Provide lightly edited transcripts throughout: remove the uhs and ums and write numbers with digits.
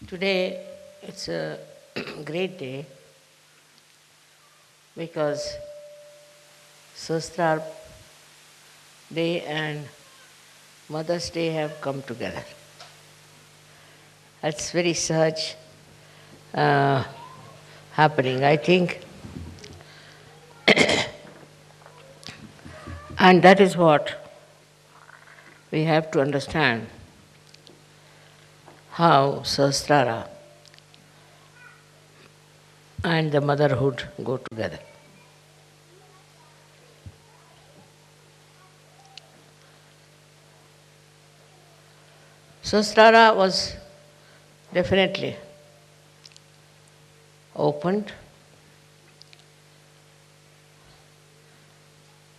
Today it's a great day because Sahasrara Day and Mother's Day have come together. That's very such happening, I think. And that is what we have to understand, how Sahasrara and the motherhood go together. Sahasrara was definitely opened,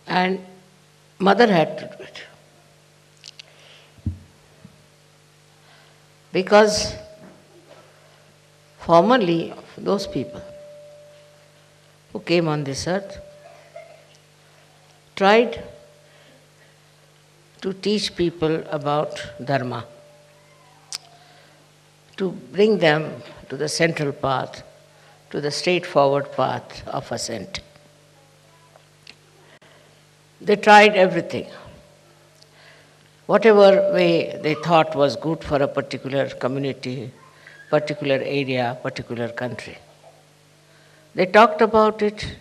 and mother had to do it. Because formerly, those people who came on this earth tried to teach people about Dharma, to bring them to the central path, to the straightforward path of ascent. They tried everything. Whatever way they thought was good for a particular community, particular area, particular country. They talked about it,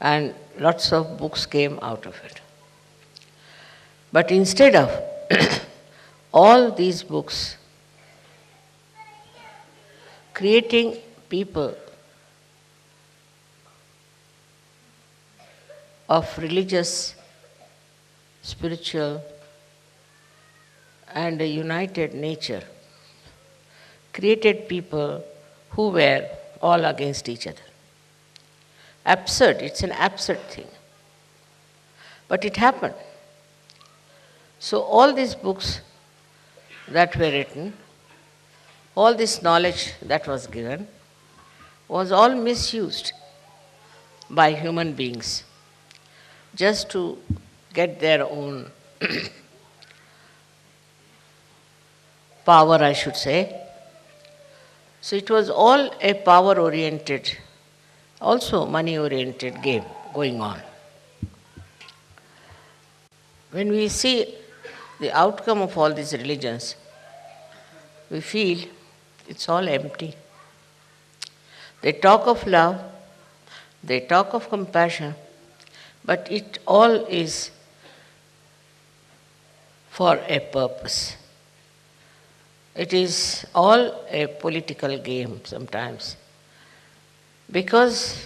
and lots of books came out of it. But instead of all these books creating people of religious, spiritual, and a united nature, created people who were all against each other. Absurd, it's an absurd thing. But it happened. So all these books that were written, all this knowledge that was given, was all misused by human beings just to get their own power, I should say. So it was all a power-oriented, also money-oriented game going on. When we see the outcome of all these religions, we feel it's all empty. They talk of love, they talk of compassion, but it all is for a purpose. It is all a political game sometimes, because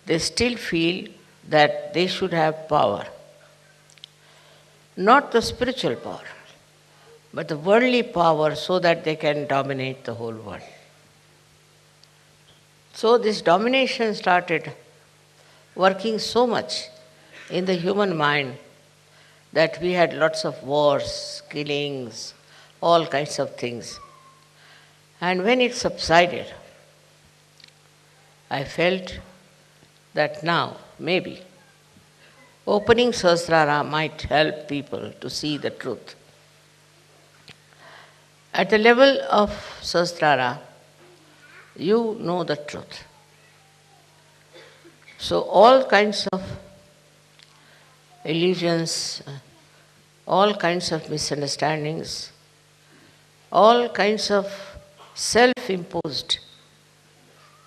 they still feel that they should have power. Not the spiritual power, but the worldly power, so that they can dominate the whole world. So this domination started working so much in the human mind that we had lots of wars, killings, all kinds of things. And when it subsided, I felt that now, maybe, opening Sahasrara might help people to see the truth. At the level of Sahasrara, you know the truth. So all kinds of illusions, all kinds of misunderstandings, all kinds of self-imposed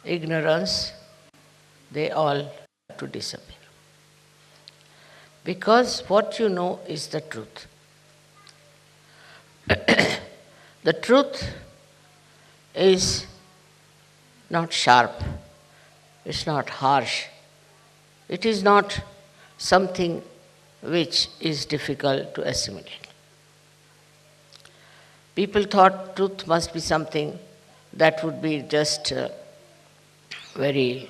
ignorance, they all have to disappear. Because what you know is the truth. The truth is not sharp, it's not harsh, it is not something which is difficult to assimilate. People thought truth must be something that would be just very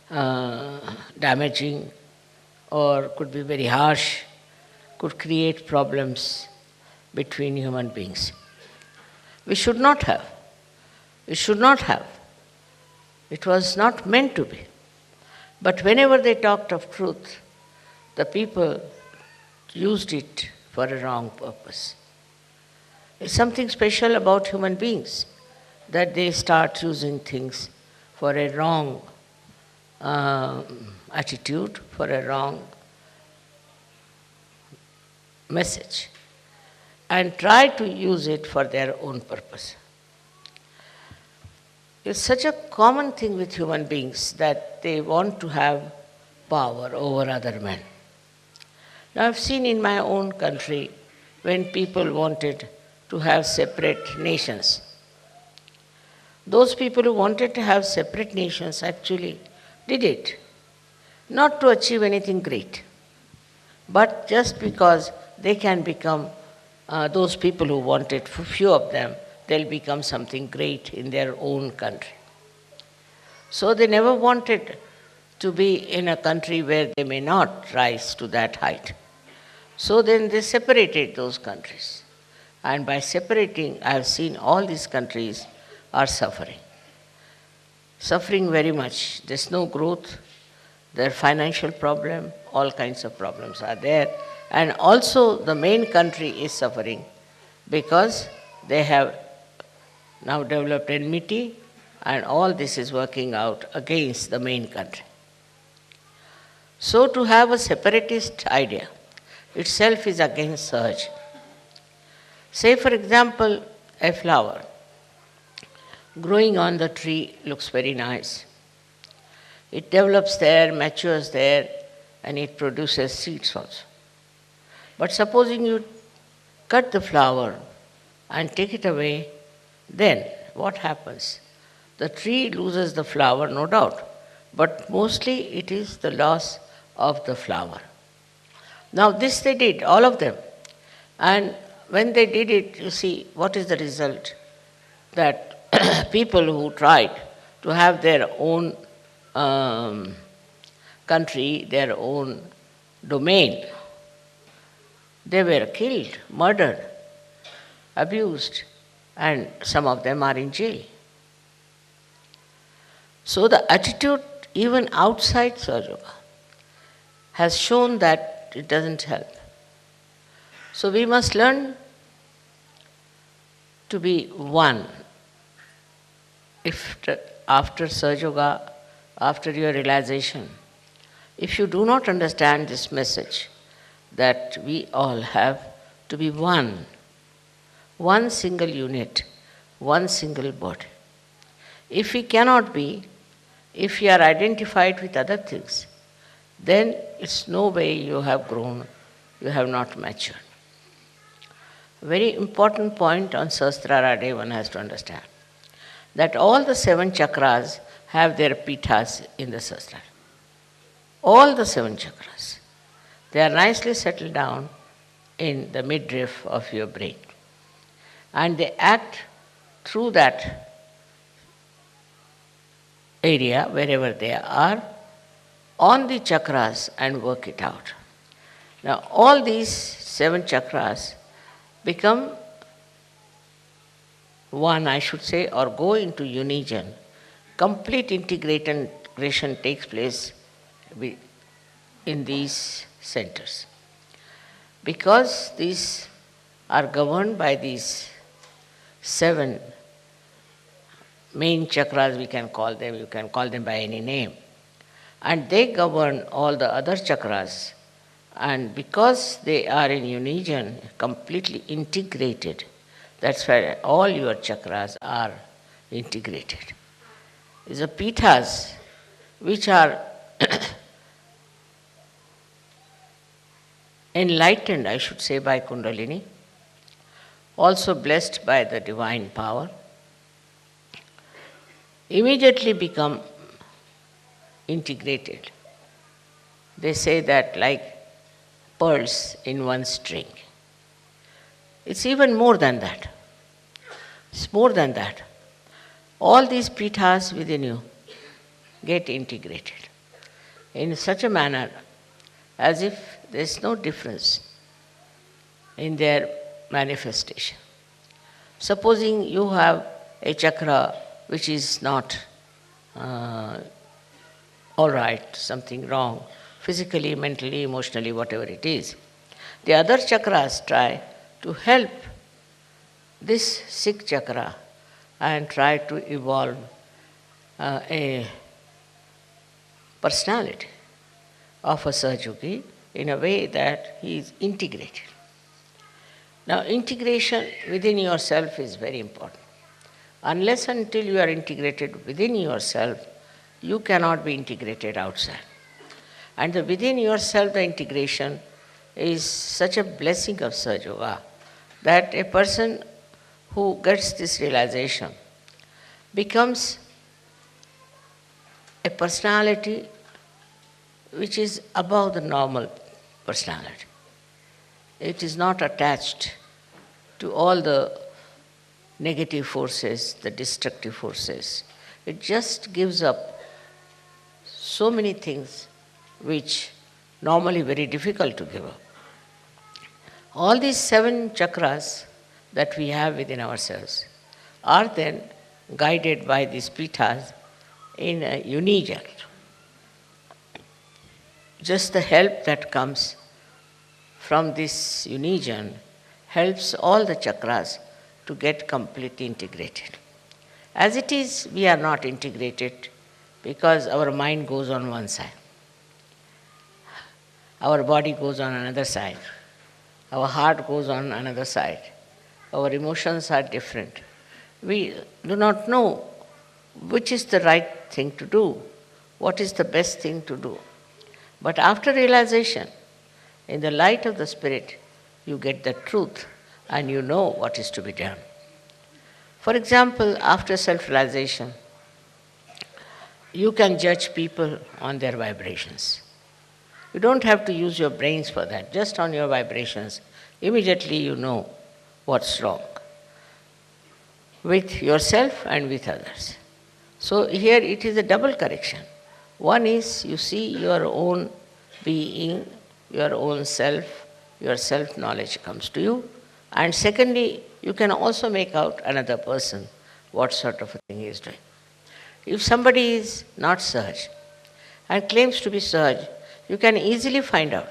damaging, or could be very harsh, could create problems between human beings. We should not have. We should not have. It was not meant to be. But whenever they talked of truth, the people used it for a wrong purpose. It's something special about human beings that they start using things for a wrong attitude, for a wrong message, and try to use it for their own purpose. It's such a common thing with human beings that they want to have power over other men. Now, I've seen in my own country when people wanted to have separate nations. Those people who wanted to have separate nations actually did it, not to achieve anything great, but just because they can become, those people who wanted, for few of them, they'll become something great in their own country. So they never wanted to be in a country where they may not rise to that height. So then they separated those countries. And by separating, I have seen all these countries are suffering. Suffering very much. There's no growth, there's financial problem, all kinds of problems are there. And also the main country is suffering because they have now developed enmity, and all this is working out against the main country. So to have a separatist idea itself is against Sahaj. Say for example, a flower growing on the tree looks very nice. It develops there, matures there, and it produces seeds also. But supposing you cut the flower and take it away, then what happens? The tree loses the flower, no doubt, but mostly it is the loss of the flower. Now this they did, all of them. And when they did it, you see, what is the result? That people who tried to have their own country, their own domain, they were killed, murdered, abused, and some of them are in jail. So the attitude even outside Sahaja Yoga has shown that it doesn't help. So we must learn to be one. If after Sahaja Yoga, after your realization, if you do not understand this message that we all have to be one single unit, one single body. If we cannot be, if we are identified with other things, then it's no way you have grown, you have not matured. A very important point on Sahasrara Day one has to understand, that all the 7 chakras have their pithas in the Sahasrara. All the 7 chakras. They are nicely settled down in the midriff of your brain. And they act through that area, wherever they are, on the chakras and work it out. Now, all these 7 chakras become one, I should say, or go into union. Complete integration takes place in these centers. Because these are governed by these 7 main chakras, we can call them, you can call them by any name. And they govern all the other chakras. And because they are in union, completely integrated, that's why all your chakras are integrated. It's the pithas which are enlightened, I should say, by Kundalini, also blessed by the divine power, immediately become integrated. They say that like pearls in one string. It's even more than that. It's more than that. All these pithas within you get integrated in such a manner as if there's no difference in their manifestation. Supposing you have a chakra which is not all right, something wrong, physically, mentally, emotionally, whatever it is, the other chakras try to help this sixth chakra and try to evolve a personality of a Sahajogi in a way that he is integrated. Now, integration within yourself is very important. Unless until you are integrated within yourself, you cannot be integrated outside. And within yourself, the integration is such a blessing of Sahaja Yoga that a person who gets this realization becomes a personality which is above the normal personality. It is not attached to all the negative forces, the destructive forces. It just gives up so many things which normally very difficult to give up. All these 7 chakras that we have within ourselves are then guided by these pithas in a union. Just the help that comes from this union helps all the chakras to get completely integrated. As it is, we are not integrated because our mind goes on one side. Our body goes on another side. Our heart goes on another side. Our emotions are different. We do not know which is the right thing to do, what is the best thing to do. But after realization, in the light of the Spirit, you get the truth and you know what is to be done. For example, after self-realization, you can judge people on their vibrations. You don't have to use your brains for that. Just on your vibrations, immediately you know what's wrong with yourself and with others. So here it is a double correction. One is you see your own being, your own self, your self-knowledge comes to you. And secondly, you can also make out another person, what sort of a thing he is doing. If somebody is not Sahaj and claims to be Sahaj, you can easily find out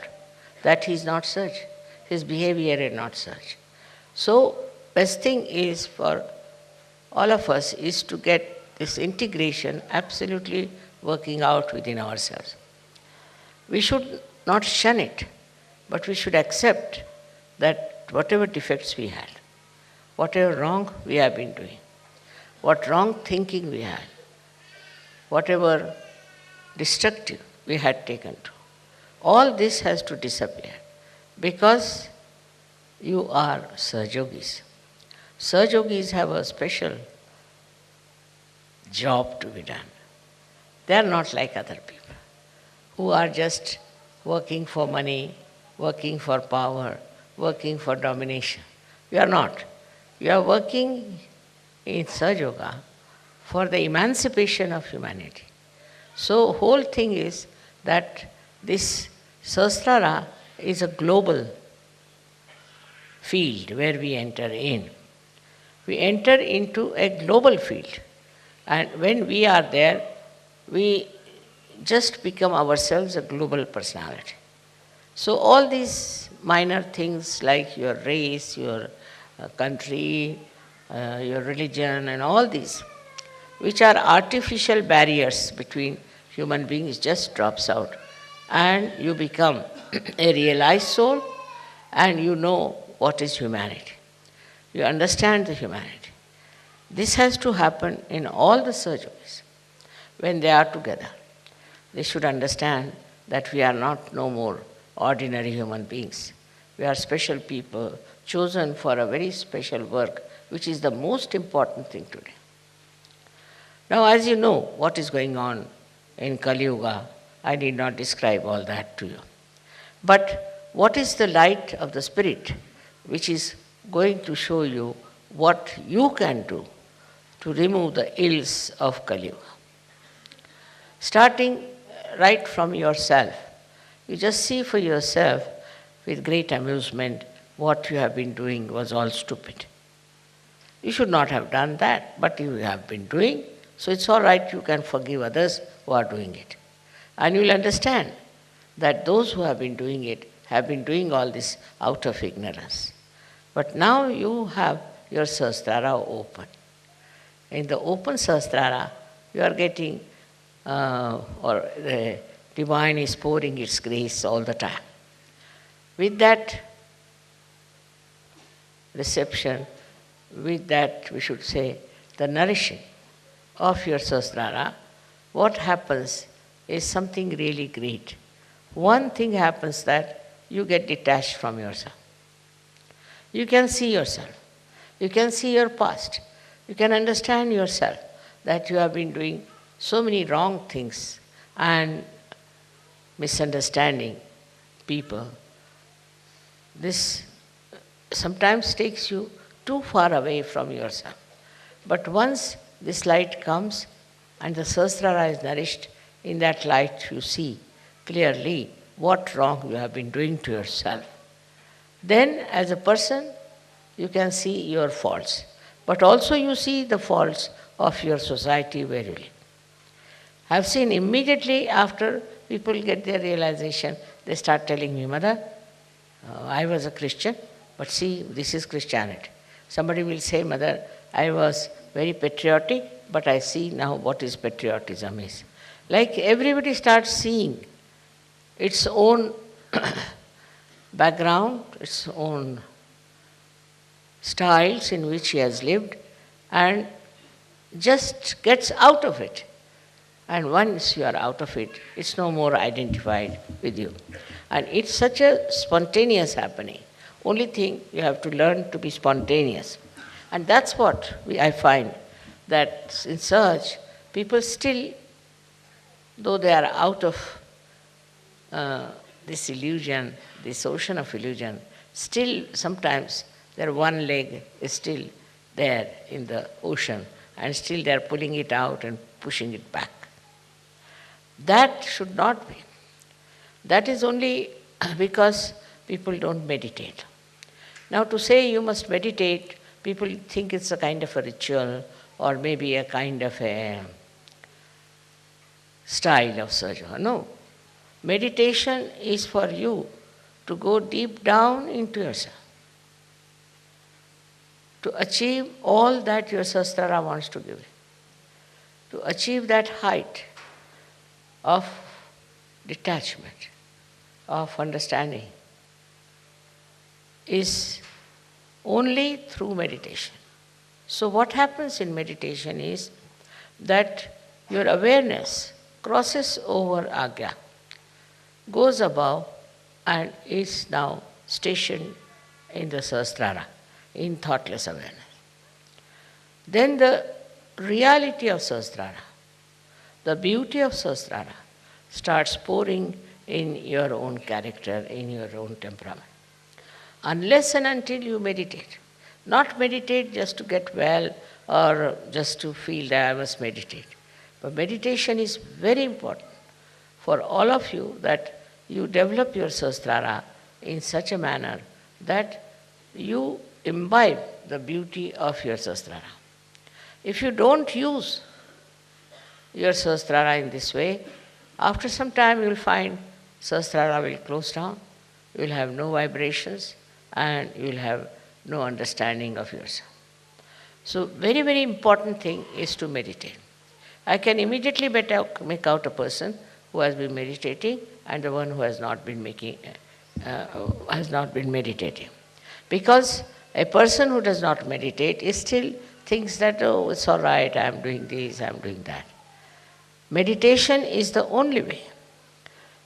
that he is not Sahaj. His behavior is not Sahaj. So, best thing is for all of us is to get this integration absolutely working out within ourselves. We should not shun it, but we should accept that whatever defects we had, whatever wrong we have been doing, what wrong thinking we had, whatever destructive we had taken to, all this has to disappear because you are Sahajogis. Sahajogis have a special job to be done. They are not like other people who are just working for money, working for power, working for domination. You are not. You are working in Sahaja Yoga for the emancipation of humanity. So whole thing is that this Sahasrara is a global field where we enter in. We enter into a global field. And when we are there, we just become ourselves a global personality. So all these minor things like your race, your country, your religion and all these, which are artificial barriers between human beings, just drops out. And you become a realized soul and you know what is humanity. You understand the humanity. This has to happen in all the Sahajogis. When they are together, they should understand that we are not no more ordinary human beings. We are special people chosen for a very special work, which is the most important thing today. Now, as you know what is going on in Kali Yuga, I need not describe all that to you. But what is the light of the Spirit which is going to show you what you can do to remove the ills of Kali Yuga? Starting right from yourself, you just see for yourself with great amusement what you have been doing was all stupid. You should not have done that, but you have been doing, so it's all right, you can forgive others who are doing it. And you will understand that those who have been doing it have been doing all this out of ignorance. But now you have your Sahasrara open. In the open Sahasrara, you are getting, or the divine is pouring its grace all the time. With that reception, with that, we should say, the nourishing of your Sahasrara, what happens is something really great. One thing happens that you get detached from yourself. You can see yourself. You can see your past. You can understand yourself that you have been doing so many wrong things and misunderstanding people. This sometimes takes you too far away from yourself. But once this light comes and the Sahasrara is nourished, in that light you see clearly what wrong you have been doing to yourself. Then as a person, you can see your faults. But also you see the faults of your society very well. I have seen immediately after people get their realization, they start telling me, Mother, I was a Christian, but see, this is Christianity. Somebody will say, Mother, I was very patriotic, but I see now what is patriotism is. Like everybody starts seeing its own background, its own styles in which he has lived, and just gets out of it. And once you are out of it, it's no more identified with you. And it's such a spontaneous happening. Only thing, you have to learn to be spontaneous. And that's what I find, that in search, people still, though they are out of this illusion, this ocean of illusion, still sometimes their one leg is still there in the ocean, and still they are pulling it out and pushing it back. That should not be. That is only because people don't meditate. Now to say you must meditate, people think it's a kind of a ritual or maybe a kind of a style of sadhana. No. Meditation is for you to go deep down into yourself, to achieve all that your Sahasrara wants to give you, to achieve that height of detachment, of understanding, is only through meditation. So what happens in meditation is that your awareness crosses over Agya, goes above, and is now stationed in the Sahasrara, in thoughtless awareness. Then the reality of Sahasrara, the beauty of Sahasrara starts pouring in your own character, in your own temperament. Unless and until you meditate. Not meditate just to get well or just to feel that I must meditate. But meditation is very important for all of you, that you develop your Sahasrara in such a manner that you imbibe the beauty of your Sahasrara. If you don't use your Sahasrara in this way, after some time you will find Sahasrara will close down, you will have no vibrations, and you will have no understanding of yourself. So very, very important thing is to meditate. I can immediately make out a person who has been meditating and the one who has not been meditating. Because a person who does not meditate is still thinks that, oh, it's all right, I am doing this, I am doing that. Meditation is the only way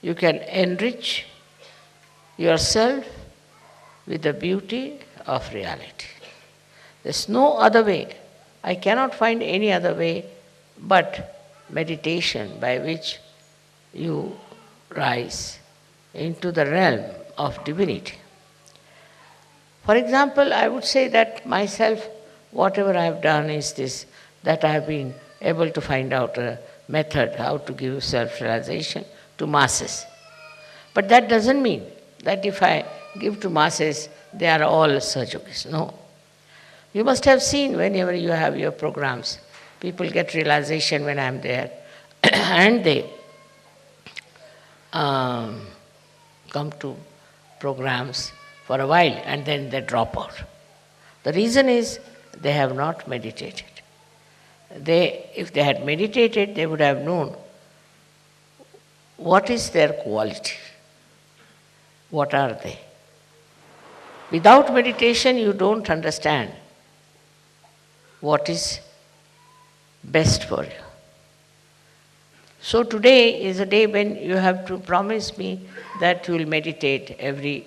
you can enrich yourself with the beauty of reality. There's no other way. I cannot find any other way but meditation, by which you rise into the realm of divinity. For example, I would say that myself, whatever I have done is this, that I have been able to find out a method how to give self-realization to masses. But that doesn't mean that if I give to masses, they are all Sahajogis. No. You must have seen whenever you have your programs, people get realization when I am there and they come to programs for a while and then they drop out. The reason is they have not meditated. If they had meditated, they would have known what is their quality, what are they. Without meditation, you don't understand what is best for you. So today is a day when you have to promise me that you will meditate every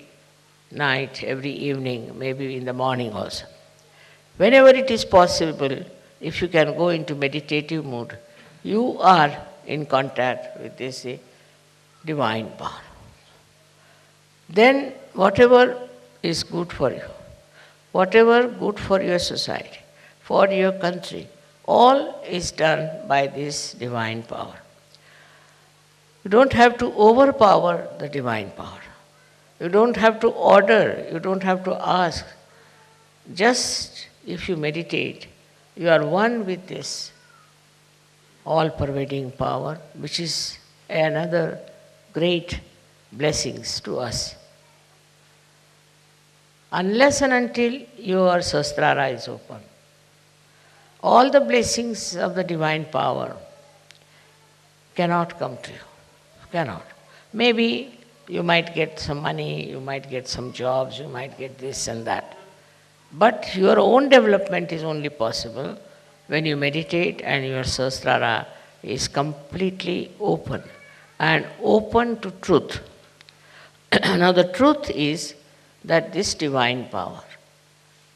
night, every evening, maybe in the morning also. Whenever it is possible, if you can go into meditative mood, you are in contact with this divine power. Then whatever is good for you, whatever good for your society, for your country, all is done by this divine power. You don't have to overpower the divine power. You don't have to order, you don't have to ask. Just if you meditate, you are one with this all-pervading power, which is another great blessings to us. Unless and until your Sahasrara is open, all the blessings of the divine power cannot come to you. Cannot. Maybe you might get some money, you might get some jobs, you might get this and that. But your own development is only possible when you meditate and your Sahasrara is completely open and open to truth. Now the truth is that this divine power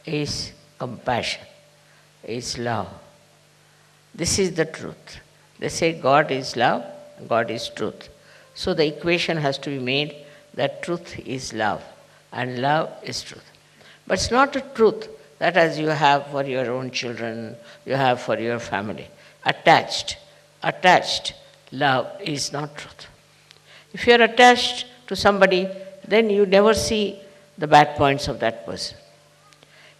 is compassion, is love. This is the truth. They say God is love, God is truth. So the equation has to be made that truth is love and love is truth. But it's not a truth that as you have for your own children, you have for your family. Attached love is not truth. If you are attached to somebody, then you never see the bad points of that person.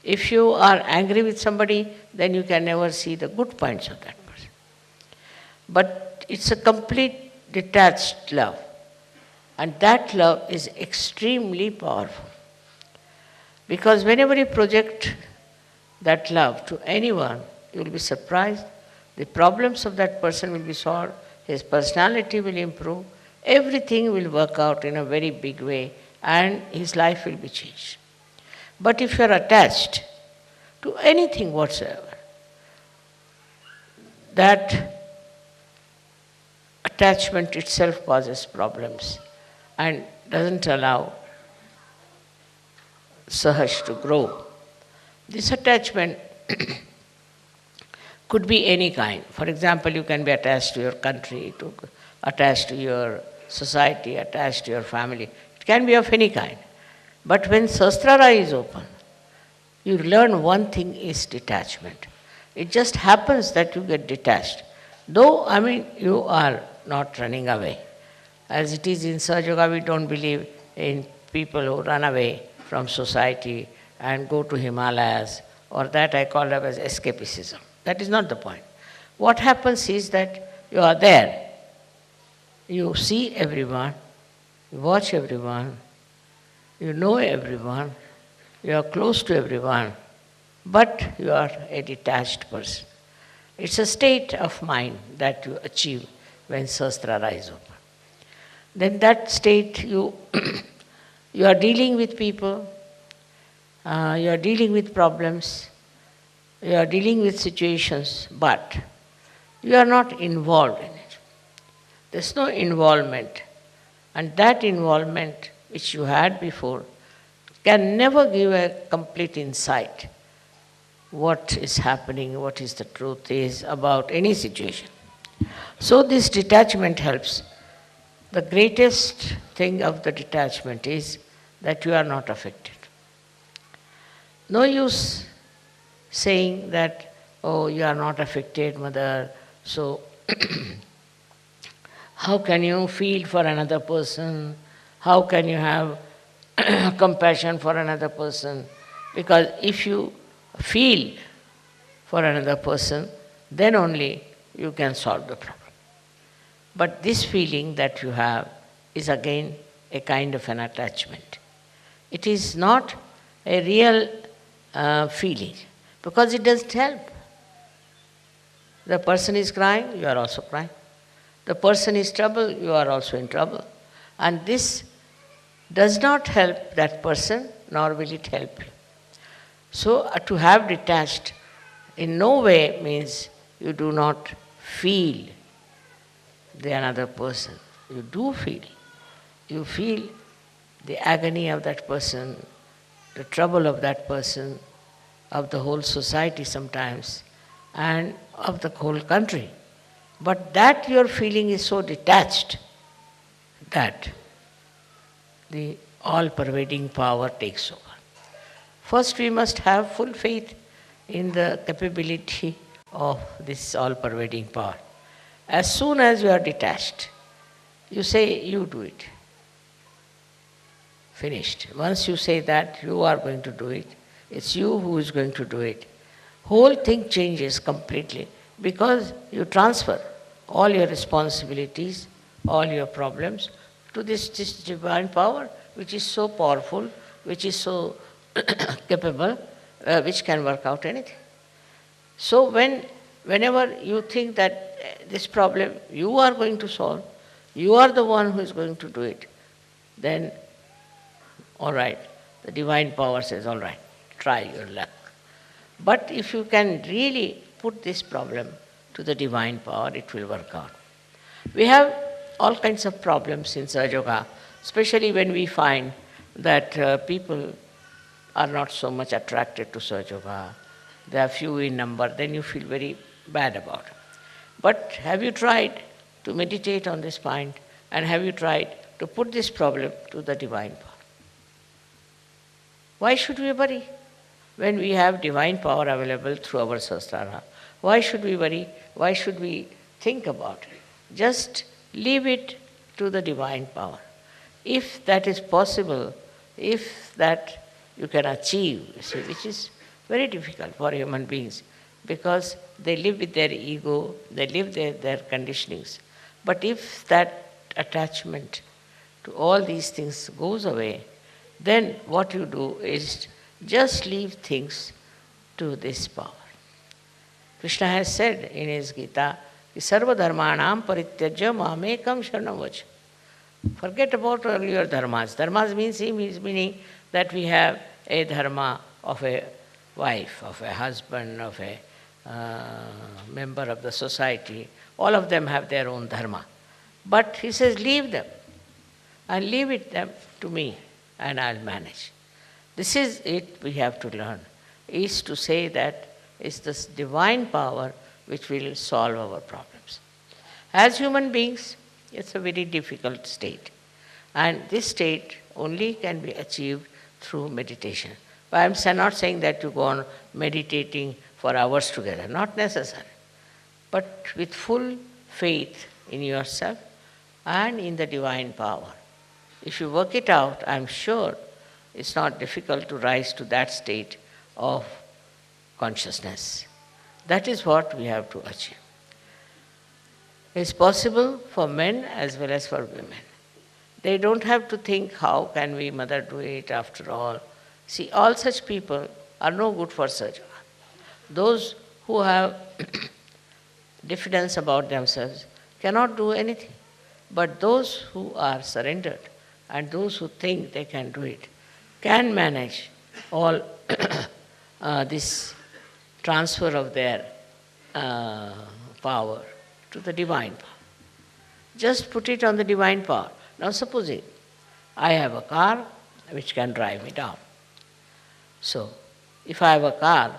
If you are angry with somebody, then you can never see the good points of that person. But it's a complete detached love. And that love is extremely powerful. Because whenever you project that love to anyone, you will be surprised. The problems of that person will be solved, his personality will improve, everything will work out in a very big way, and his life will be changed. But if you are attached to anything whatsoever, that attachment itself causes problems and doesn't allow Sahaj to grow. This attachment could be any kind. For example, you can be attached to your country, attached to your society, attached to your family. It can be of any kind. But when Sahasrara is open, you learn one thing is detachment. It just happens that you get detached. Though, you are not running away. As it is in Sahaja Yoga, we don't believe in people who run away from society and go to Himalayas, or that I call it as escapism. That is not the point. What happens is that you are there. You see everyone, you watch everyone, you know everyone, you are close to everyone, but you are a detached person. It's a state of mind that you achieve when Sahasrara is open. Then that state you are dealing with people, you are dealing with problems, you are dealing with situations, but you are not involved in it. There's no involvement. And that involvement which you had before can never give a complete insight what is happening, what is the truth is about any situation. So this detachment helps. The greatest thing of the detachment is that you are not affected. No use saying that, oh, you are not affected, mother, so how can you feel for another person? How can you have compassion for another person? Because if you feel for another person, then only you can solve the problem. But this feeling that you have is again a kind of an attachment. It is not a real feeling. because it doesn't help. The person is crying, you are also crying. The person is trouble, you are also in trouble. And this does not help that person, nor will it help you. So to have detached in no way means you do not feel the another person. You do feel. You feel the agony of that person, the trouble of that person, of the whole society sometimes, and of the whole country. But that your feeling is so detached that the all-pervading power takes over. First, we must have full faith in the capability of this all-pervading power. As soon as you are detached, you say, you do it. Finished. Once you say that, you are going to do it. It's you who is going to do it. Whole thing changes completely because you transfer all your responsibilities, all your problems to this divine power, which is so powerful, which is so capable, which can work out anything. So whenever you think that this problem you are going to solve, you are the one who is going to do it, then all right, the divine power says, all right, try your luck. But if you can really put this problem to the divine power, it will work out. We have all kinds of problems in Sahaja Yoga, especially when we find that people are not so much attracted to Sahaja Yoga. They are few in number, then you feel very bad about it. But have you tried to meditate on this point, and have you tried to put this problem to the divine power? Why should we worry when we have divine power available through our Sahasrara? Why should we worry? Why should we think about it? Just leave it to the divine power. If that is possible, if that you can achieve, you see, which is very difficult for human beings because they live with their ego, they live their conditionings. But if that attachment to all these things goes away, then what you do is just leave things to this power. Krishna has said in his Gita, Sarva dharmanam parityajya mamekam sharanam vacha. Forget about all your dharmas. Dharmas meaning that we have a dharma of a wife, of a husband, of a member of the society. All of them have their own dharma. But he says, leave them and leave it them to me and I'll manage. This is it we have to learn, is to say that it's this divine power which will solve our problems. As human beings, it's a very difficult state. And this state only can be achieved through meditation. But I'm not saying that you go on meditating for hours together, not necessary. But with full faith in yourself and in the divine power. If you work it out, I'm sure it's not difficult to rise to that state of consciousness. That is what we have to achieve. It's possible for men as well as for women. They don't have to think, how can we mother do it after all? See, all such people are no good for Sahaja Yoga. Those who have diffidence about themselves cannot do anything. But those who are surrendered and those who think they can do it can manage all this transfer of their power to the divine power. Just put it on the divine power. Now supposing I have a car which can drive me down. So if I have a car,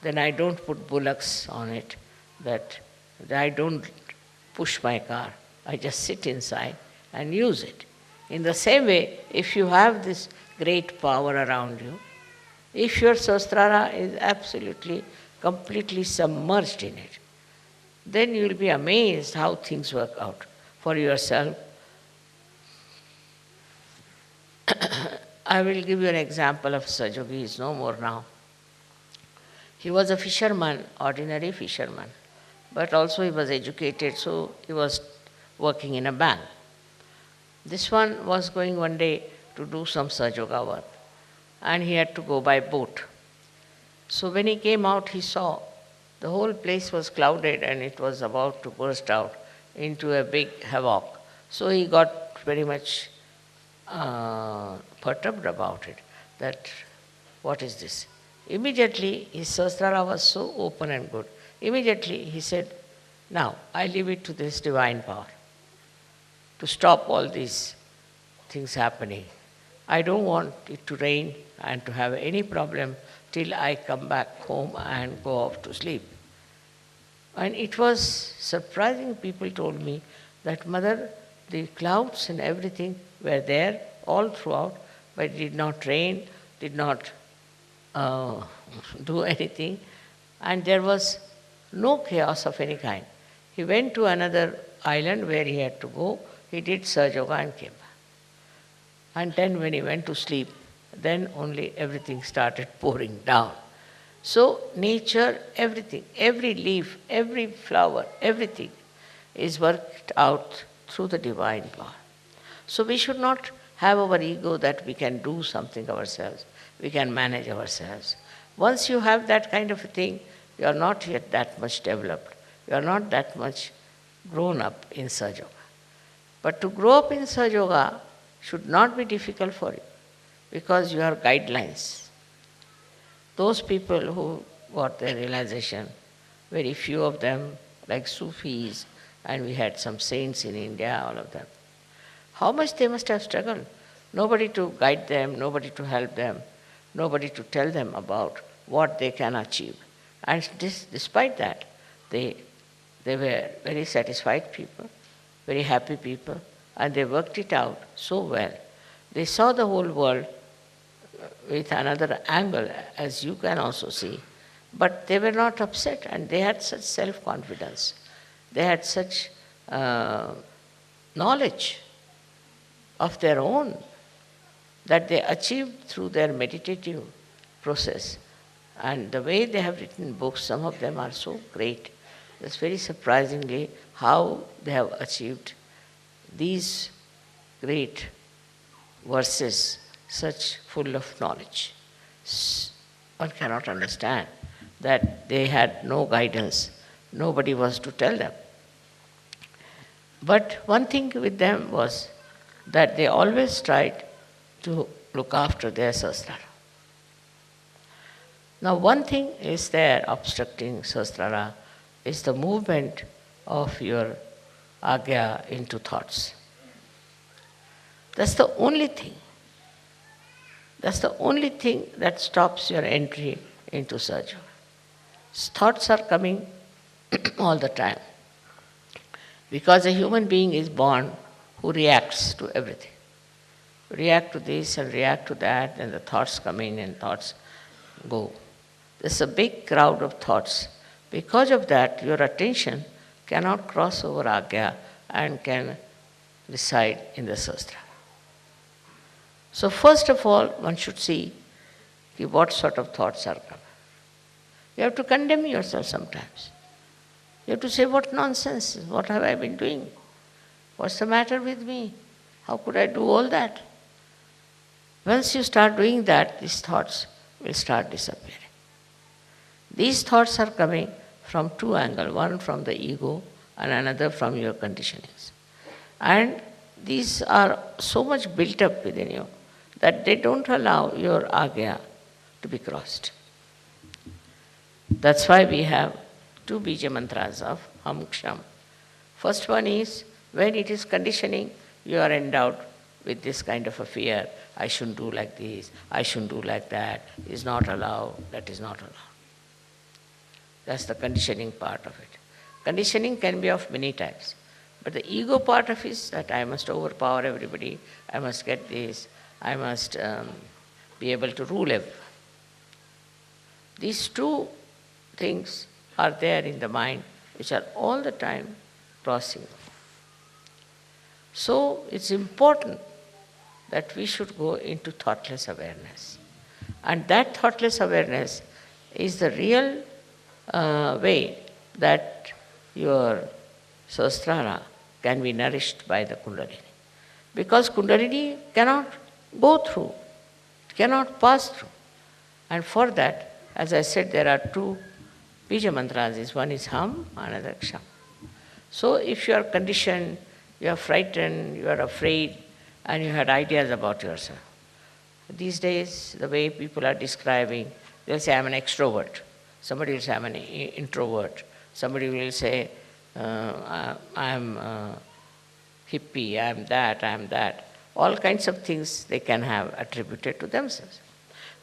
then I don't put bullocks on it, that I don't push my car. I just sit inside and use it. In the same way, if you have this great power around you, if your Sahasrara is absolutely, completely submerged in it, then you will be amazed how things work out for yourself. I will give you an example of Sahaja Yogi. He is no more now. He was a fisherman, ordinary fisherman, but also he was educated, so he was working in a bank. This one was going one day to do some Sahaja Yoga work, and he had to go by boat. So when he came out, he saw the whole place was clouded and it was about to burst out into a big havoc. So he got very much perturbed about it, that what is this? Immediately, his Sahasrara was so open and good. Immediately he said, now I leave it to this divine power to stop all these things happening. I don't want it to rain and to have any problem till I come back home and go off to sleep. And it was surprising, people told me that, Mother, the clouds and everything were there all throughout, but it did not rain, did not do anything, and there was no chaos of any kind. He went to another island where he had to go, he did Sahaja Yoga and came back. And then when he went to sleep, then only everything started pouring down. So nature, everything, every leaf, every flower, everything is worked out through the divine power. So we should not have our ego that we can do something ourselves, we can manage ourselves. Once you have that kind of a thing, you are not yet that much developed. You are not that much grown up in Sahaja Yoga. But to grow up in Sahaja Yoga should not be difficult for you, because you have guidelines. Those people who got their realization, very few of them, like Sufis, and we had some saints in India, all of them. How much they must have struggled. Nobody to guide them, nobody to help them, nobody to tell them about what they can achieve. And despite that, they were very satisfied people, very happy people, and they worked it out so well. They saw the whole world with another angle, as you can also see, but they were not upset, and they had such self-confidence. They had such knowledge of their own that they achieved through their meditative process. And the way they have written books, some of them are so great. It's very surprisingly how they have achieved these great verses, such full of knowledge. One cannot understand that they had no guidance. Nobody was to tell them. But one thing with them was that they always tried to look after their Sahasrara. Now one thing is there obstructing Sahasrara is the movement of your Agya into thoughts. That's the only thing. That's the only thing that stops your entry into Sahaja Yoga. Thoughts are coming all the time. Because a human being is born who reacts to everything. React to this and react to that, and the thoughts come in and thoughts go. There's a big crowd of thoughts. Because of that, your attention cannot cross over Agya and can reside in the Sahasrara. So first of all, one should see what sort of thoughts are coming. You have to condemn yourself sometimes. You have to say, what nonsense, what have I been doing? What's the matter with me? How could I do all that? Once you start doing that, these thoughts will start disappearing. These thoughts are coming from two angles, one from the ego and another from your conditionings. And these are so much built up within you that they don't allow your Agya to be crossed. That's why we have two Bija mantras of Ham Ksham. First one is, when it is conditioning, you are endowed with this kind of a fear. I shouldn't do like this, I shouldn't do like that, is not allowed, that is not allowed. That's the conditioning part of it. Conditioning can be of many types. But the ego part of it is that I must overpower everybody, I must get this, I must be able to rule everyone. These two things are there in the mind, which are all the time crossing. So it's important that we should go into thoughtless awareness. And that thoughtless awareness is the real way that your Sahasrara can be nourished by the Kundalini. Because Kundalini cannot go through, cannot pass through. And for that, As I said, there are two Bija mantras. One is Ham, another Ksham. So if you are conditioned, you are frightened, you are afraid, and you had ideas about yourself. These days, the way people are describing, they'll say, I'm an extrovert. Somebody will say, I'm an introvert. Somebody will say, I'm hippie, I'm that. All kinds of things they can have attributed to themselves.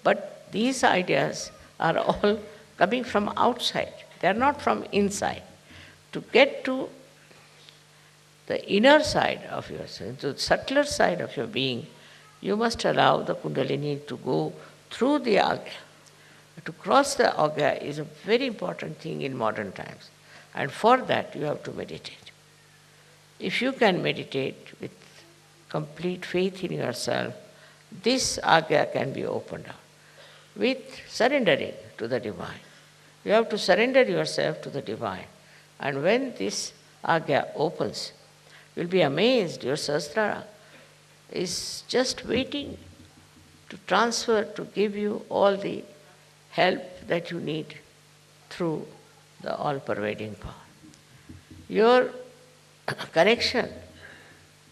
But these ideas are all coming from outside. They are not from inside. To get to the inner side of yourself, to the subtler side of your being, you must allow the Kundalini to go through the Agya. To cross the Agya is a very important thing in modern times. And for that, you have to meditate. If you can meditate with complete faith in yourself, this Agya can be opened up with surrendering to the Divine. You have to surrender yourself to the Divine. And when this Agya opens, you'll be amazed. Your Sahasrara is just waiting to transfer, to give you all the help that you need through the all-pervading power. Your connection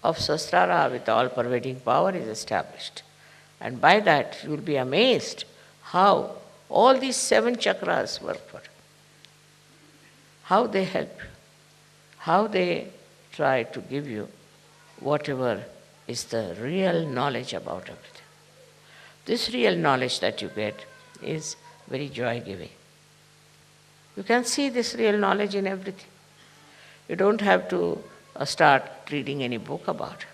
of Sahasrara with the all-pervading power is established. And by that, you will be amazed how all these 7 chakras work for you, how they help you, how they try to give you whatever is the real knowledge about everything. This real knowledge that you get is very joy-giving. You can see this real knowledge in everything. You don't have to start reading any book about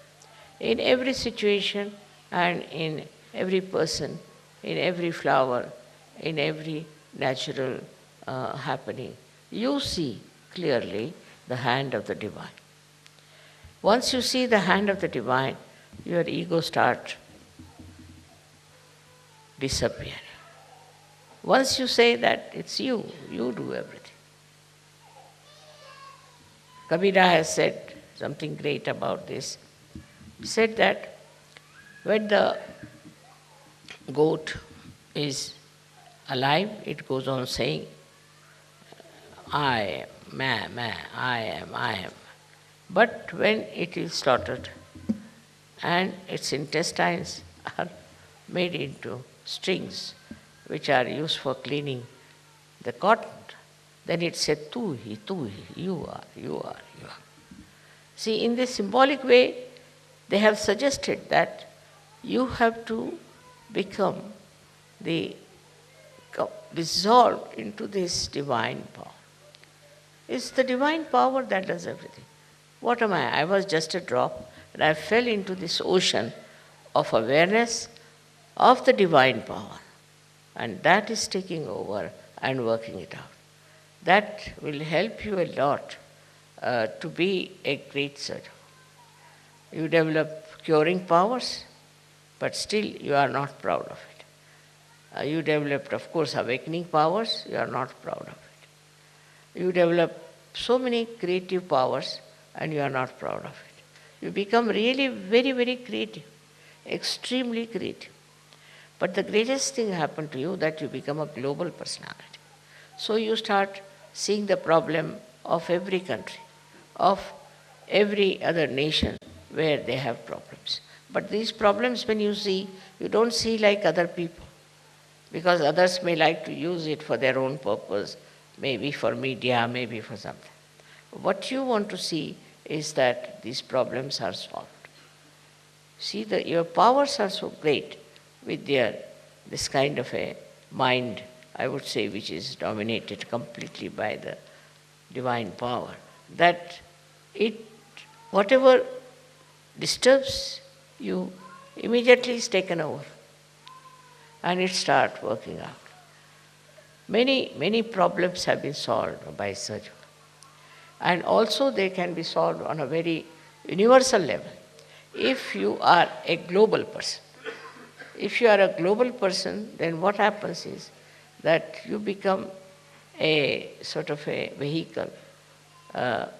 it. In every situation and in every person, in every flower, in every natural happening, you see clearly the hand of the Divine. Once you see the hand of the Divine, your ego starts disappearing. Once you say that it's you do everything. Kabira has said something great about this. He said that when the goat is alive, it goes on saying, I am, I am. But when it is slaughtered and its intestines are made into strings which are used for cleaning the cotton, then it said, tu hi, you are. See, in this symbolic way, they have suggested that you have to become dissolved into this divine power. It's the divine power that does everything. What am I? I was just a drop, and I fell into this ocean of awareness of the divine power. And that is taking over and working it out. That will help you a lot to be a great surgeon. You develop curing powers, but still you are not proud of it. You developed, of course, awakening powers, you are not proud of it. You develop so many creative powers, and you are not proud of it. You become really very, very creative, extremely creative. But the greatest thing happened to you that you become a global personality. So you start seeing the problem of every country, of every other nation where they have problems. But these problems, when you see, you don't see like other people, because others may like to use it for their own purpose, maybe for media, maybe for something. What you want to see is that these problems are solved. See, your powers are so great with this kind of a mind, I would say, which is dominated completely by the divine power, that whatever disturbs you immediately is taken over and it starts working out. Many problems have been solved by surgery. And also they can be solved on a very universal level. If you are a global person, then what happens is that you become a sort of a vehicle,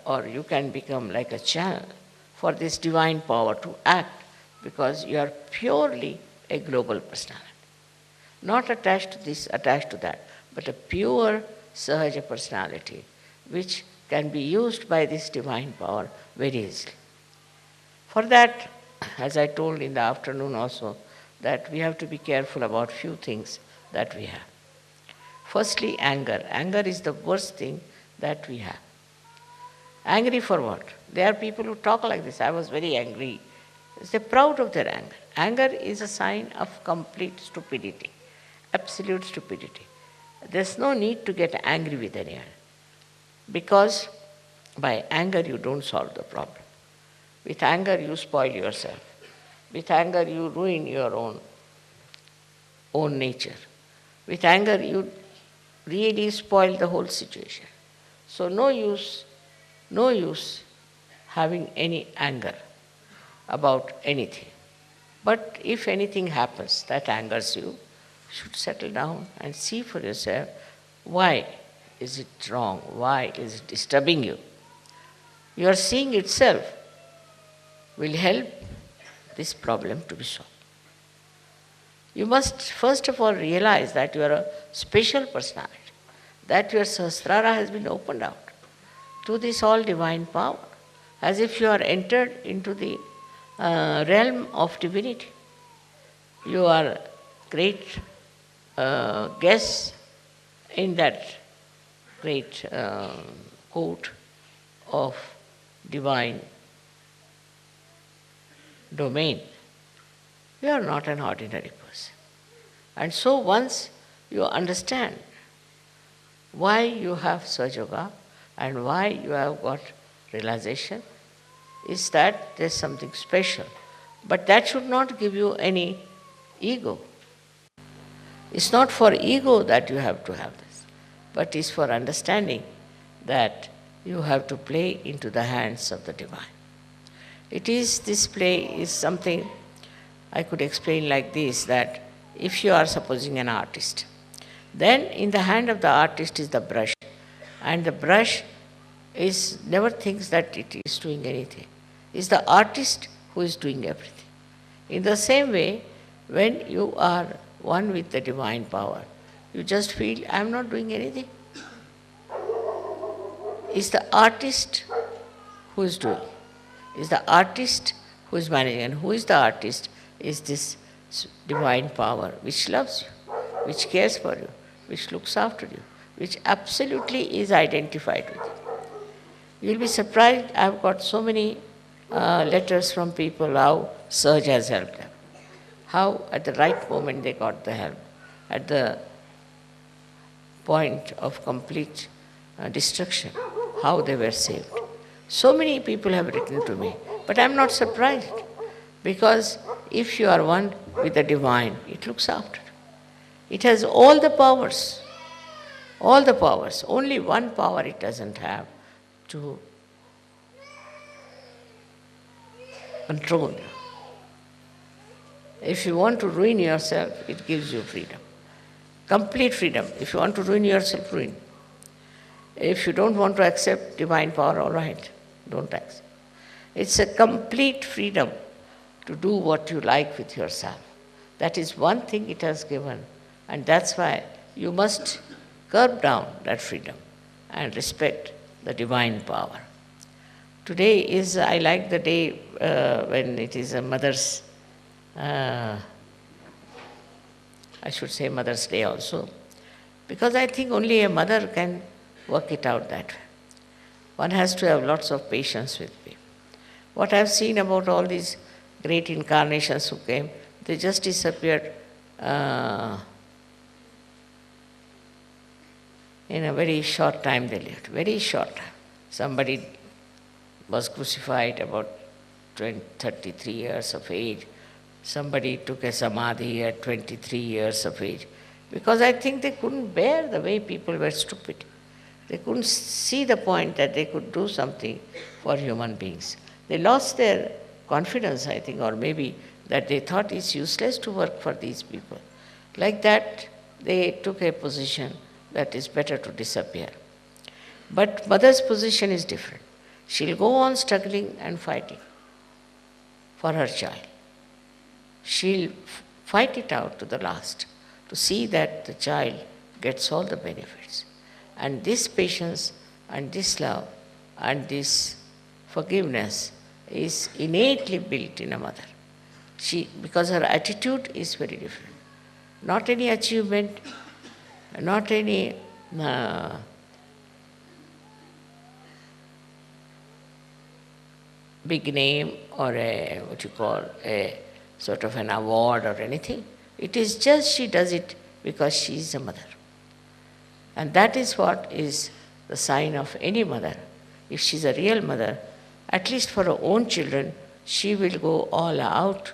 or you can become like a channel for this divine power to act, because you are purely a global personality. Not attached to this, attached to that, but a pure Sahaja personality, which can be used by this divine power very easily. For that, as I told in the afternoon also, that we have to be careful about few things that we have. Firstly, anger. Anger is the worst thing that we have. Angry for what? There are people who talk like this. I was very angry. They're proud of their anger. Anger is a sign of complete stupidity, absolute stupidity. There's no need to get angry with anyone, because by anger you don't solve the problem. With anger you spoil yourself. With anger you ruin your own nature. With anger you really spoil the whole situation. So no use having any anger about anything. But if anything happens that angers you, you should settle down and see for yourself, why is it wrong? Why is it disturbing you? Your seeing itself will help this problem to be solved. You must first of all realize that you are a special personality, that your Sahasrara has been opened out to this all divine power, as if you are entered into the realm of divinity. You are great guests in that great court of divine domain. You are not an ordinary person. And so once you understand why you have Sahaja and why you have got realization, is that there's something special. But that should not give you any ego. It's not for ego that you have to have this, but it's for understanding that you have to play into the hands of the divine. This play is something I could explain like this, that if you are supposing an artist, then in the hand of the artist is the brush, and the brush never thinks that it is doing anything. It's the artist who is doing everything. In the same way, when you are one with the divine power, you just feel, I am not doing anything. It's the artist who is doing. It's the artist who is managing. And who is the artist? Is this divine power which loves you, which cares for you, which looks after you, which absolutely is identified with you. You'll be surprised, I've got so many letters from people how Sahaja has helped them. How at the right moment they got the help. At the point of complete destruction, how they were saved. So many people have written to me, but I'm not surprised, because if you are one with the divine, it looks after you. It has all the powers, all the powers. Only one power it doesn't have, to control you. If you want to ruin yourself, it gives you freedom. Complete freedom. If you want to ruin yourself, ruin. If you don't want to accept divine power, all right, don't accept. It's a complete freedom to do what you like with yourself. That is one thing it has given, and that's why you must curb down that freedom and respect the divine power. Today is, I like the day when it is a mother's, I should say Mother's Day also, because I think only a mother can work it out that way. One has to have lots of patience with people. What I've seen about all these great incarnations who came, they just disappeared in a very short time they lived, very short time. Somebody was crucified about 33 years of age. Somebody took a samadhi at 23 years of age. Because I think they couldn't bear the way people were stupid. They couldn't see the point that they could do something for human beings. They lost their confidence, I think, or maybe that they thought it's useless to work for these people. Like that, they took a position that is better to disappear. But mother's position is different. She'll go on struggling and fighting for her child. She'll fight it out to the last to see that the child gets all the benefits. And this patience and this love and this forgiveness is innately built in a mother. Because her attitude is very different. Not any achievement, not any big name or a sort of an award or anything. It is just she does it because she is a mother. And that is what is the sign of any mother. If she is a real mother, at least for her own children, she will go all out.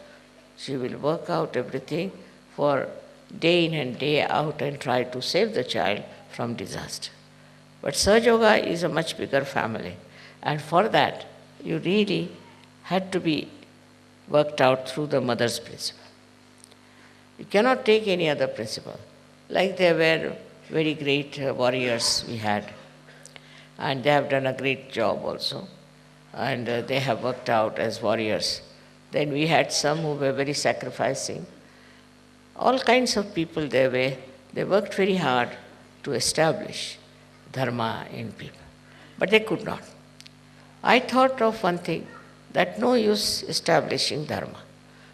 She will work out everything for day in and day out and try to save the child from disaster. But Sahaja Yoga is a much bigger family. And for that, you really had to be worked out through the mother's principle. You cannot take any other principle. Like there were very great warriors we had, and they have done a great job also, and they have worked out as warriors. Then we had some who were very sacrificing. All kinds of people there were. They worked very hard to establish dharma in people, but they could not. I thought of one thing, that no use establishing dharma.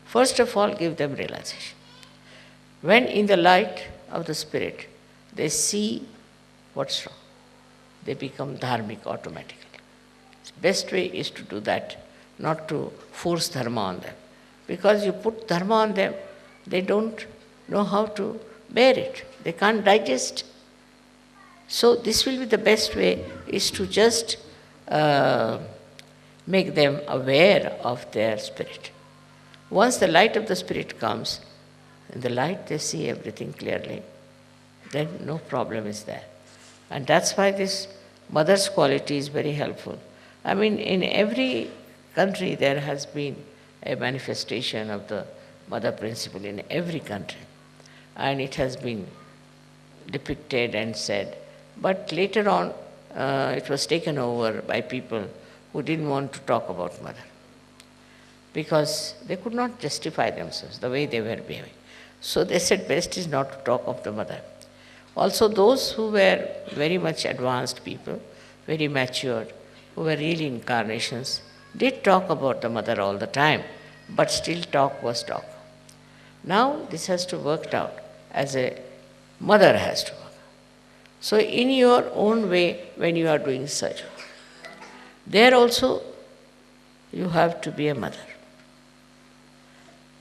First of all, give them realization. When in the light of the spirit, they see what's wrong, they become dharmic automatically. The best way is to do that, not to force dharma on them. Because you put dharma on them, they don't know how to bear it. They can't digest. So this will be the best way, is to just make them aware of their spirit. Once the light of the spirit comes, in the light they see everything clearly, then no problem is there. And that's why this mother's quality is very helpful. I mean, in every country there has been a manifestation of the mother principle in every country. And it has been depicted and said. But later on, it was taken over by people who didn't want to talk about mother, because they could not justify themselves the way they were behaving. So they said best is not to talk of the mother. Also those who were very much advanced people, very matured, who were really incarnations, did talk about the mother all the time, but still talk was talk. Now this has to work out as a mother has to work. So in your own way, when you are doing surgery, there also you have to be a mother.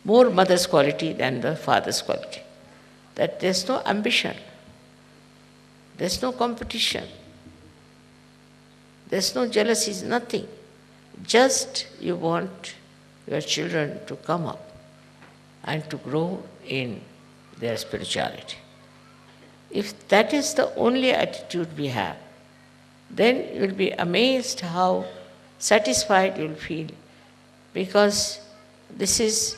More mother's quality than the father's quality. That there's no ambition, there's no competition, there's no jealousies, nothing. Just you want your children to come up and to grow in their spirituality. If that is the only attitude we have, then you'll be amazed how satisfied you'll feel, because this is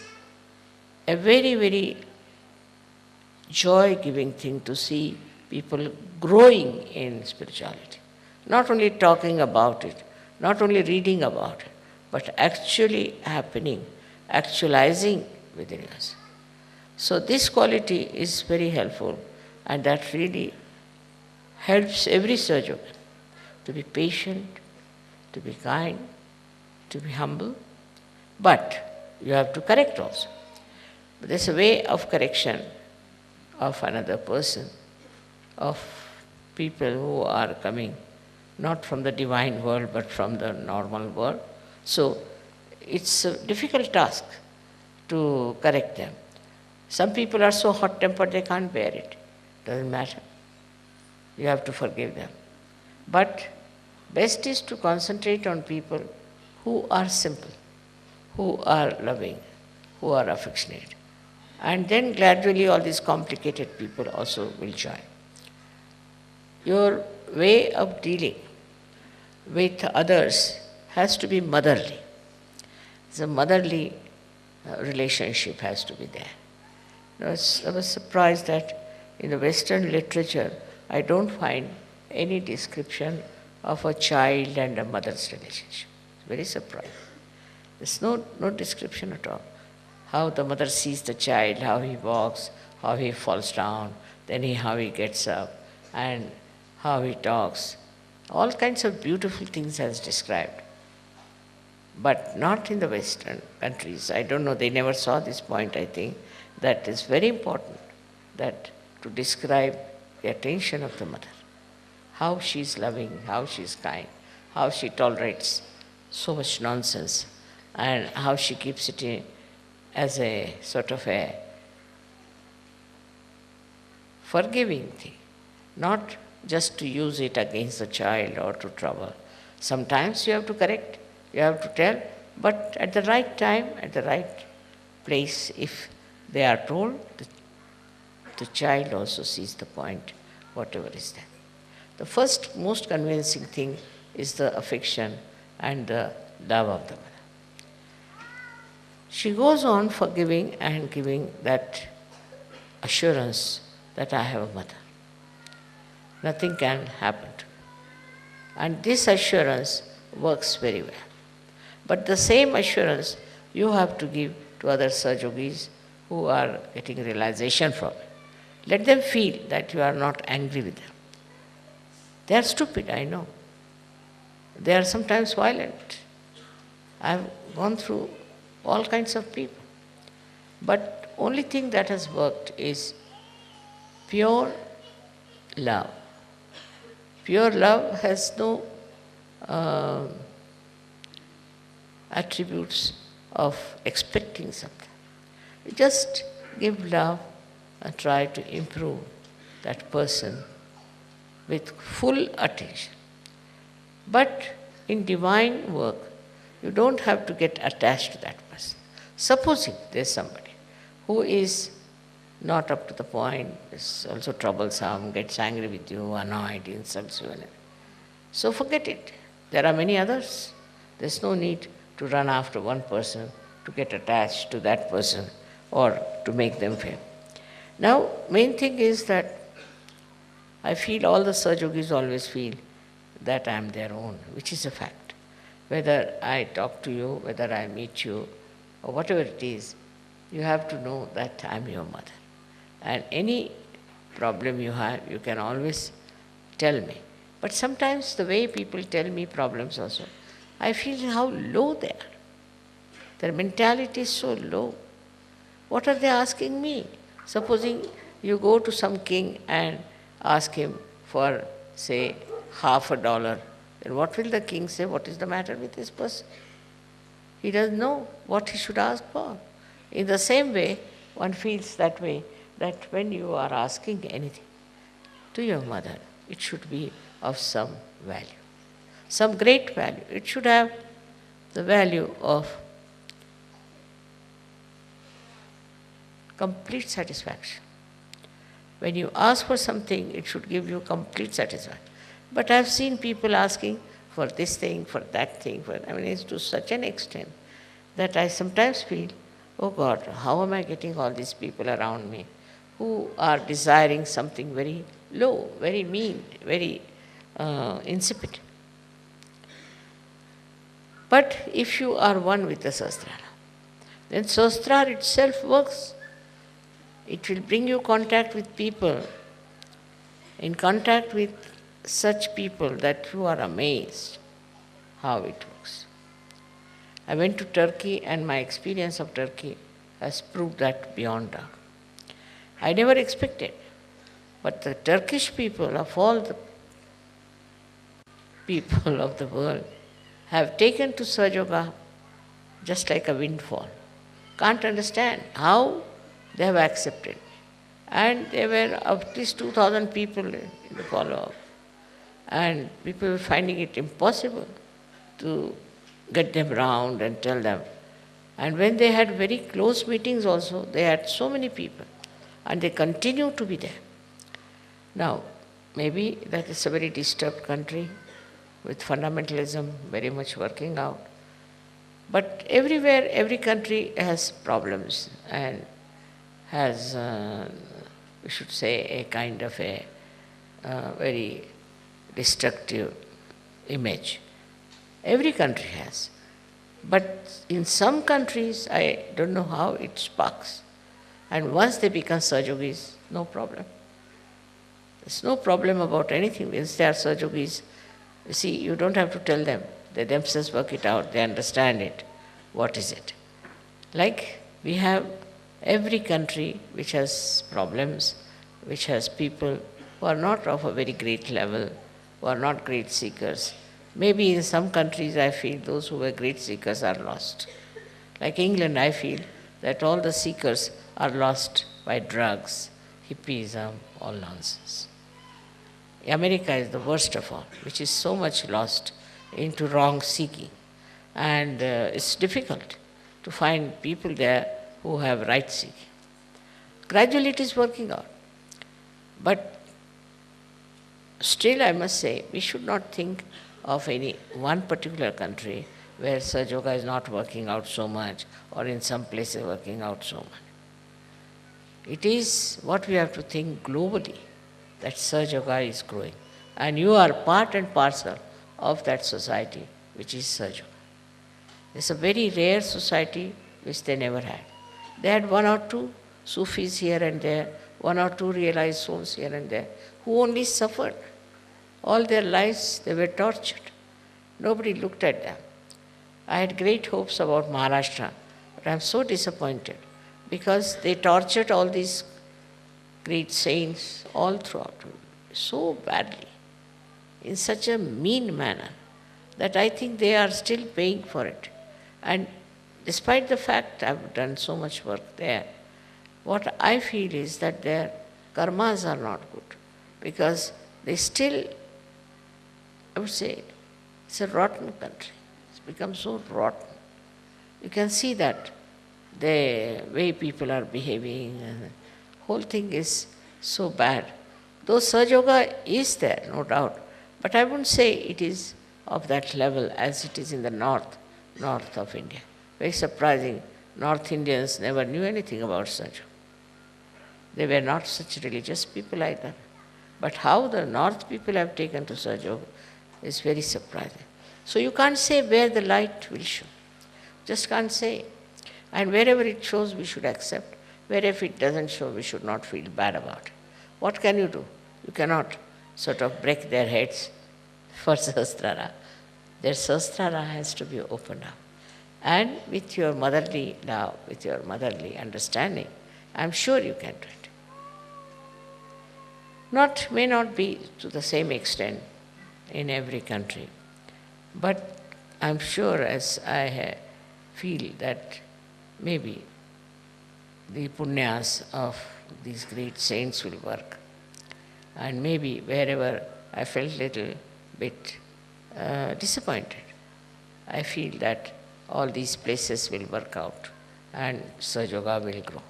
a very, very joy-giving thing to see people growing in spirituality. Not only talking about it, not only reading about it, but actually happening, actualizing within us. So this quality is very helpful, and that really helps every surgeon to be patient, to be kind, to be humble. But you have to correct also. But there's a way of correction of another person, of people who are coming not from the divine world but from the normal world. So it's a difficult task to correct them. Some people are so hot-tempered they can't bear it. Doesn't matter. You have to forgive them. But best is to concentrate on people who are simple, who are loving, who are affectionate. And then gradually all these complicated people also will join. Your way of dealing with others has to be motherly. The motherly relationship has to be there. I was surprised that in the Western literature, I don't find any description of a child and a mother's relationship. It's very surprising. There's no description at all. How the mother sees the child, how he walks, how he falls down. then how he gets up and how he talks. All kinds of beautiful things as described. But not in the Western countries. I don't know, they never saw this point, I think. That is very important, that to describe the attention of the mother. How she is loving, how she is kind, how she tolerates so much nonsense, and how she keeps it in as a sort of a forgiving thing, not just to use it against the child or to trouble. Sometimes you have to correct, you have to tell, but at the right time, at the right place, if they are told, the child also sees the point, whatever is there. The first most convincing thing is the affection and the love of the mother. She goes on forgiving and giving that assurance that I have a mother. Nothing can happen to me. And this assurance works very well. But the same assurance you have to give to other Sahajogis who are getting realization from it. Let them feel that you are not angry with them. They are stupid, I know. They are sometimes violent. I have gone through all kinds of people. But only thing that has worked is pure love. Pure love has no attributes of expecting something. You just give love and try to improve that person with full attention. But in divine work, you don't have to get attached to that person. Supposing there's somebody who is not up to the point, is also troublesome, gets angry with you, annoyed, insults you. So forget it. There are many others. There's no need to run after one person, to get attached to that person, or to make them feel. Now, main thing is that I feel all the Sahajogis always feel that I am their own, which is a fact. Whether I talk to you, whether I meet you, or whatever it is, you have to know that I am your mother. And any problem you have, you can always tell me. But sometimes the way people tell me problems also, I feel how low they are. Their mentality is so low. What are they asking me? Supposing you go to some king and ask him for, say, $50, then what will the king say? What is the matter with this person? He doesn't know what he should ask for. In the same way, one feels that way, that when you are asking anything to your mother, it should be of some value, some great value. It should have the value of complete satisfaction. When you ask for something, it should give you complete satisfaction. But I've seen people asking for this thing, for that thing, it's to such an extent that I sometimes feel, oh God, how am I getting all these people around me who are desiring something very low, very mean, very insipid. But if you are one with the Sahasrara, then Sahasrara itself works. It will bring you contact with people, in contact with such people that you are amazed how it works. I went to Turkey and my experience of Turkey has proved that beyond doubt. I never expected, but the Turkish people, of all the people of the world, have taken to Sahaja just like a windfall. Can't understand how they have accepted. And there were at least 2,000 people in the follow-up. And people were finding it impossible to get them round and tell them. And when they had very close meetings also, they had so many people. And they continue to be there. Now, maybe that is a very disturbed country with fundamentalism very much working out. But everywhere, every country has problems and has, we should say, a kind of a very destructive image. Every country has. But in some countries, I don't know how it sparks. And once they become Sahajogis, no problem. There's no problem about anything. Once they are Sahajogis, you see, you don't have to tell them. They themselves work it out. They understand it. What is it? Like we have every country which has problems, which has people who are not of a very great level, who are not great seekers. Maybe in some countries I feel those who were great seekers are lost. Like England, I feel that all the seekers are lost by drugs, hippism, all nonsense. America is the worst of all, which is so much lost into wrong seeking. And it's difficult to find people there who have right seeking. Gradually it is working out. But still I must say, we should not think of any one particular country where Sahaja Yoga is not working out so much, or in some places working out so much. It is what we have to think globally, that Sahaja Yoga is growing. And you are part and parcel of that society, which is Sahaja Yoga. It's a very rare society which they never had. They had one or two Sufis here and there, one or two realized souls here and there, who only suffered. All their lives they were tortured. Nobody looked at them. I had great hopes about Maharashtra, but I am so disappointed because they tortured all these great saints all throughout so badly, in such a mean manner, that I think they are still paying for it. And despite the fact I have done so much work there, what I feel is that their karmas are not good, because they still, I would say, it's a rotten country. It's become so rotten. You can see that the way people are behaving, and the whole thing is so bad. Though Sahaja Yoga is there, no doubt, but I wouldn't say it is of that level as it is in the north of India. Very surprising. North Indians never knew anything about Sahaja Yoga. They were not such religious people either. But how the north people have taken to Sahaja Yoga is very surprising. So you can't say where the light will show. Just can't say. And wherever it shows, we should accept. Wherever it doesn't show, we should not feel bad about it. What can you do? You cannot sort of break their heads for Sahasrara. Their Sahasrara has to be opened up. And with your motherly love, with your motherly understanding, I'm sure you can do it. May not be to the same extent in every country, but I'm sure, as I feel that maybe the punyas of these great saints will work. And maybe wherever I felt a little bit disappointed, I feel that all these places will work out and Sahaja Yoga will grow.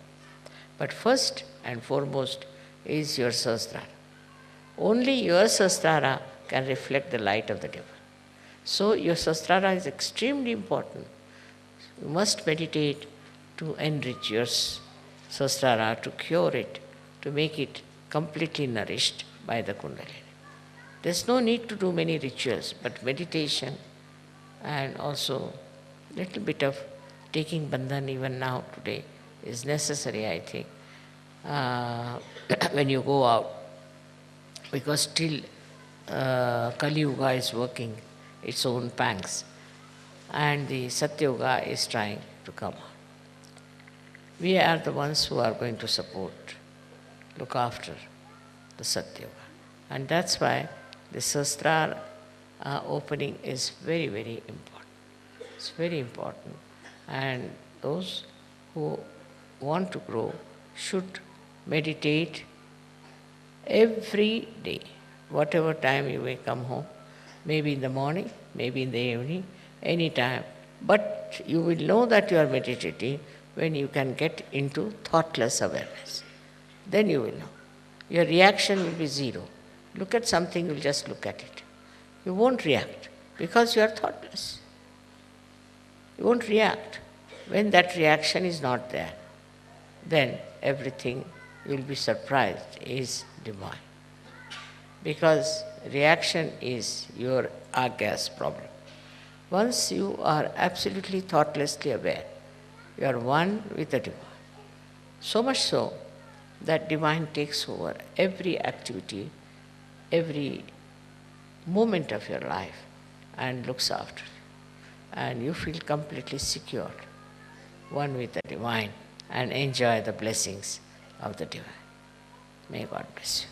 But first and foremost is your Sahasrara. Only your Sahasrara can reflect the light of the divine. So your Sahasrara is extremely important. You must meditate to enrich your Sahasrara, to cure it, to make it completely nourished by the Kundalini. There's no need to do many rituals, but meditation and also little bit of taking bandhan even now today is necessary, I think, when you go out, because still Kali Yuga is working its own pangs and the Satya Yuga is trying to come out. We are the ones who are going to support, look after the Satya Yuga. And that's why the Sahasrara opening is very, very important. It's very important. And those who want to grow should meditate every day, whatever time you may come home, maybe in the morning, maybe in the evening, any time. But you will know that you are meditating when you can get into thoughtless awareness. Then you will know. Your reaction will be zero. Look at something, you will just look at it. You won't react because you are thoughtless. You won't react. When that reaction is not there, then everything, you will be surprised, is divine. Because reaction is your agas problem. Once you are absolutely thoughtlessly aware, you are one with the divine. So much so that divine takes over every activity every moment of your life and looks after you. And you feel completely secure, one with the divine, and enjoy the blessings of the divine. May God bless you.